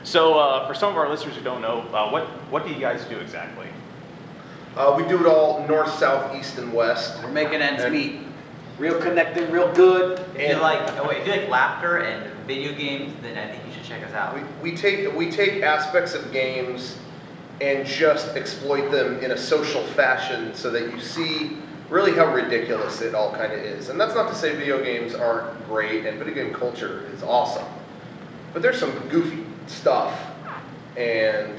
So for some of our listeners who don't know, what do you guys do exactly? We do it all north, south, east, and west. We're making ends meet. Real connected, real good. If you like laughter and video games, then I think you should check us out. We take aspects of games and just exploit them in a social fashion so that you see really how ridiculous it all kind of is. And that's not to say video games aren't great and video game culture is awesome. But there's some goofy stuff, and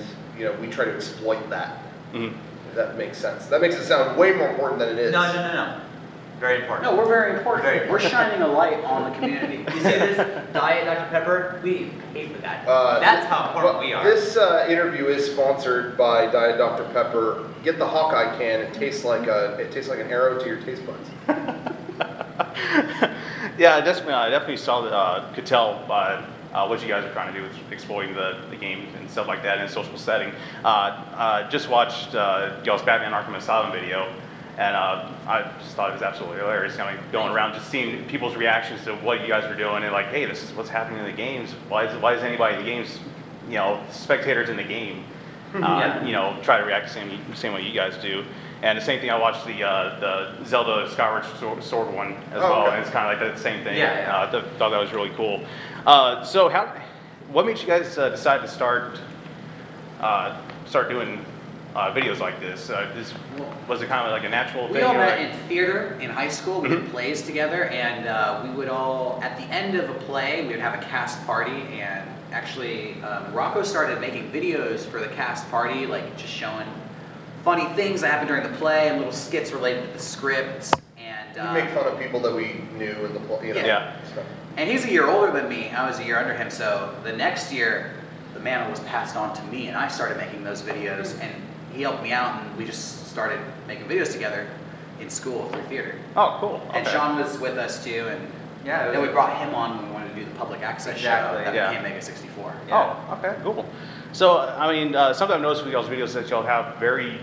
we try to exploit that. Mm-hmm. If that makes sense. That makes it sound way more important than it is. No. Very important. No, we're very important. We're shining a light on the community. You see this Diet Dr. Pepper? We hate the guy. That's how important we are. This interview is sponsored by Diet Dr. Pepper. Get the Hawkeye can. It tastes like an arrow to your taste buds. Yeah, I definitely saw could tell by what you guys are trying to do with exploiting the game and stuff like that in a social setting. Just watched y'all's Batman Arkham Asylum video, and I just thought it was absolutely hilarious. Going around just seeing people's reactions to what you guys were doing, and like, hey, this is what's happening in the games. Why is anybody in the games, spectators in the game, try to react the same way you guys do. And the same thing, I watched the Zelda Skyward Sword one as well, and it's kind of like the same thing. I thought that was really cool. So what made you guys decide to start doing videos like this? Was it kind of like a natural thing? We all met in theater in high school. We did plays together, and we would all, at the end of a play, we would have a cast party. And actually, Rocco started making videos for the cast party, like just showing funny things that happened during the play and little skits related to the script. And we make fun of people that we knew in the play. Stuff. And he's a year older than me. I was a year under him. So the next year, the mantle was passed on to me, and I started making those videos. And he helped me out, and we just started making videos together in school through theater. Oh, cool. Okay. And Sean was with us too, and then we brought him on when we wanted to do the public access show that became Mega 64. Yeah. Oh, okay, cool. So, I mean, something I've noticed with y'all's videos is that y'all have very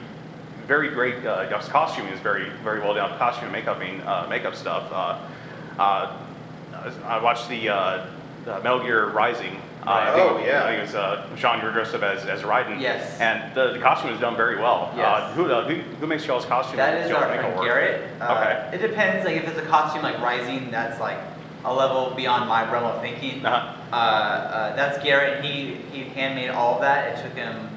great, y'all's costuming is very well done. Costume and makeup stuff. I watched the Metal Gear Rising. I think it was Sean, you were dressed up as Raiden. Yes. And the costume is done very well. Yes. Who makes y'all's costume? That is our friend Garrett. Okay. It depends. Like if it's a costume like Rising, that's like a level beyond my realm of thinking. That's Garrett. He handmade all of that. It took him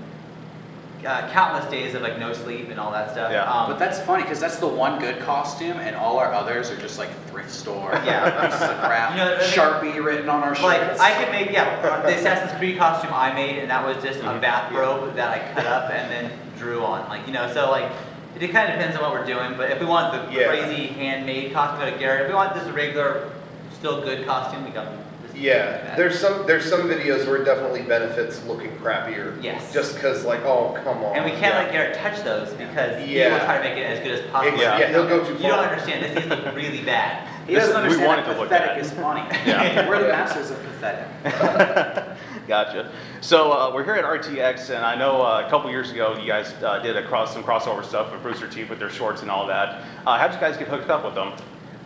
countless days of like no sleep and all that stuff. Yeah. But that's funny because that's the one good costume, and all our others are just like thrift store. Pieces of crap. Sharpie written on our shirts. Like I could make the Assassin's Creed costume I made, and that was just a bathrobe that I cut up and then drew on. So like it kind of depends on what we're doing. But if we want the crazy handmade costume, go to Garrett. If we want this regular, still good costume, we got. There's some videos where it definitely benefits looking crappier. Yes. Just because, like, oh, come on. And we can't let Garrett touch those because he will try to make it as good as possible. He'll go too far. You don't understand. This look really bad. He doesn't understand that pathetic is funny. We're the masters of pathetic. Gotcha. So we're here at RTX, and I know a couple years ago you guys did some crossover stuff with Brewster Teeth with their shorts and all that. How'd you guys get hooked up with them?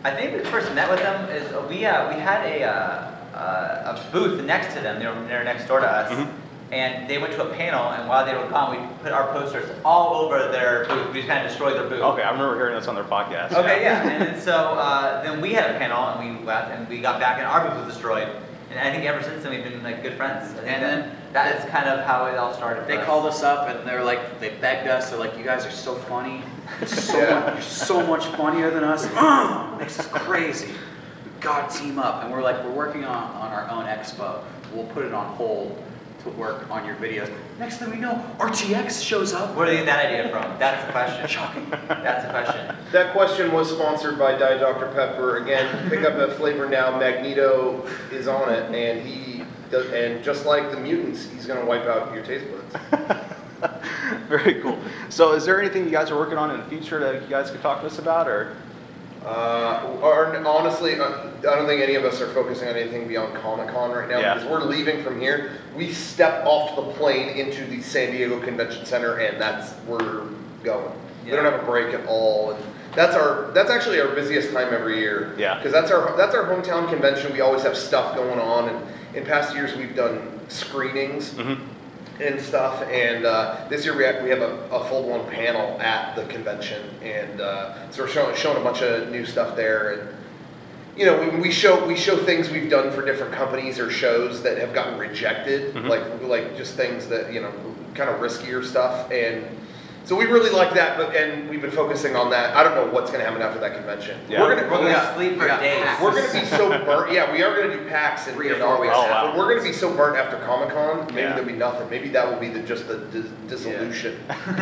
I think we first met with them is we had a booth next to them. They were next door to us, and they went to a panel. And while they were gone, we put our posters all over their booth. We just kind of destroyed their booth. Okay, I remember hearing this on their podcast. Okay, and then so then we had a panel, and we left, and we got back, and our booth was destroyed. And I think ever since then we've been like good friends. And then that is kind of how it all started. They called us up and they were like, they begged us. They're like, you guys are so funny. You're so much funnier than us. Makes us crazy. We gotta team up. And we're like, we're working on our own expo. We'll put it on hold to work on your videos. Next thing we know, RTX shows up. Where did they get that idea from? That's the question. Shocking. That's the question. That question was sponsored by Diet Dr. Pepper. Again, pick up a flavor now. Magneto is on it, and just like the mutants, he's going to wipe out your taste buds. Very cool. So is there anything you guys are working on in the future that you guys could talk to us about, or honestly, I don't think any of us are focusing on anything beyond Comic-Con right now because we're leaving from here. We step off the plane into the San Diego Convention Center, and that's where we're going. We don't have a break at all. And That's actually our busiest time every year. Yeah. Because that's our hometown convention. We always have stuff going on, and in past years we've done screenings and stuff. And this year we have a full-blown panel at the convention, and so we're showing a bunch of new stuff there. And you know, we show things we've done for different companies or shows that have gotten rejected, like just things that, you know, kind of riskier stuff. And so we really like that, and we've been focusing on that. I don't know what's going to happen after that convention. Yeah. We're gonna sleep for days. We're going to be so burnt. Yeah, we are going to do PAX in 3 or 4 weeks. Oh, wow. but we're going to be so burnt after Comic-Con. Maybe Yeah. there'll be nothing. Maybe that will be just the dissolution.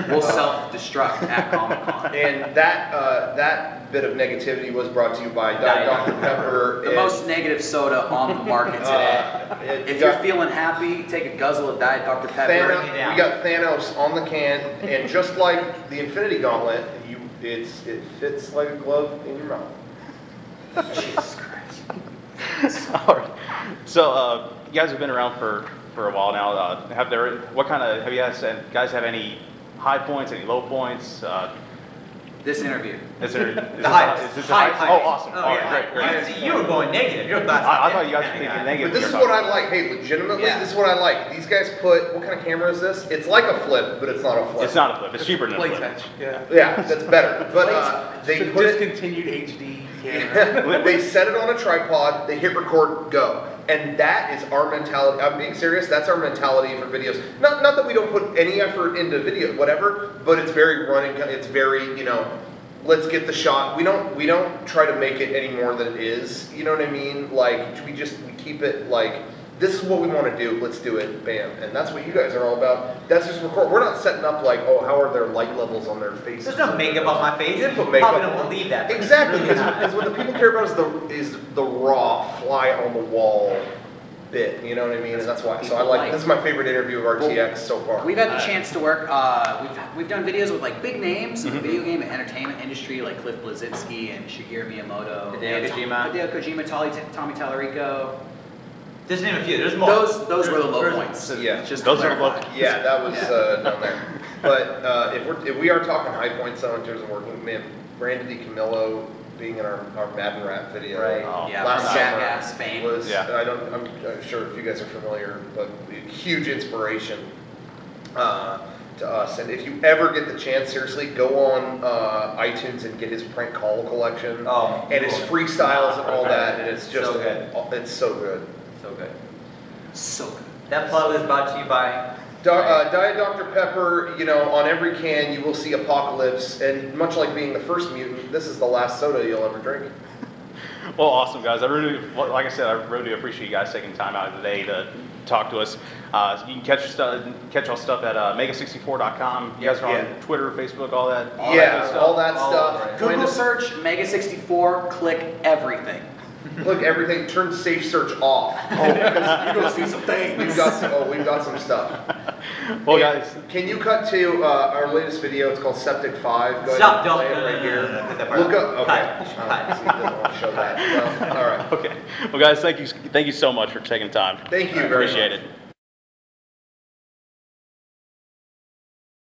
We'll self-destruct at Comic-Con. And that bit of negativity was brought to you by Dr. Pepper. The most negative soda on the market today. If you're feeling happy, take a guzzle of Diet Dr. Pepper. We got Thanos on the can, and just like the Infinity Gauntlet, it fits like a glove in your mouth. Jesus Christ. All right. So you guys have been around for a while now. Have you guys have any high points, any low points? This interview. Is this highest. the highest? Oh, awesome. Oh, All yeah. right, great. See, you were going negative. You're I thought you guys were thinking negative. But this is what I like. Hey, legitimately, this is what I like. These guys put, what kind of camera is this? It's like a flip, but it's not a flip. It's not a flip. It's cheaper than a flip. Playtouch, yeah. Yeah, that's better. But they It's a put it, discontinued HD camera. they set it on a tripod, they hit record, go. And that is our mentality. I'm being serious, that's our mentality for videos. Not that we don't put any effort into video, whatever, but it's very running, it's very, you know, let's get the shot. We don't try to make it any more than it is. You know what I mean? Like we keep it like, this is what we want to do. Let's do it. Bam. And that's what you guys are all about. That's just record. We're not setting up like, oh, how are their light levels on their faces? There's no makeup on my face. You didn't put You makeup probably on. don't believe that. Exactly, It's really because what the people care about is the raw, fly on the wall bit. You know what I mean? And that's why. So I like. This is my favorite interview of RTX so far. We've had the chance to work. We've done videos with like big names in the video game and entertainment industry, like Cliff Bleszinski and Shigeru Miyamoto, Hideo Kojima. Hideo Kojima, Tommy Tallarico. Just name a few. There's more. Those were the low points. Yeah. Just Those are clarify. low. Yeah, that was down there. But if we are talking high points though in terms of working, man, Brandon DiCamillo being in our Madden Rap video, Right. Oh, Yeah, last from Jackass summer fame. was. Yeah. I'm sure if you guys are familiar, but a huge inspiration to us. And if you ever get the chance, seriously, go on iTunes and get his prank call collection and his freestyles and all that. And it's just So good. It's so good. So good. So good. That plug is brought to you by. Diet Dr. Pepper, you know, on every can you will see Apocalypse, and much like being the first mutant, this is the last soda you'll ever drink. Well, awesome, guys. I really, like I said, I really appreciate you guys taking time out of the day to talk to us. You can catch all stuff at mega64.com. You guys are on Twitter, Facebook, all that. All that stuff. Google search Mega64, click everything. Look, everything. Turn safe search off. Oh, because you're gonna see some things. We've got some stuff. Well, guys, can you cut to our latest video? It's called Septic 5. Go Stop! ahead and Don't. play it right here. Cut that part Look out. up. Okay. Cut. See, he doesn't want to show that. Well, all right. okay. Well, guys, thank you so much for taking time. Thank you very much. Appreciate it.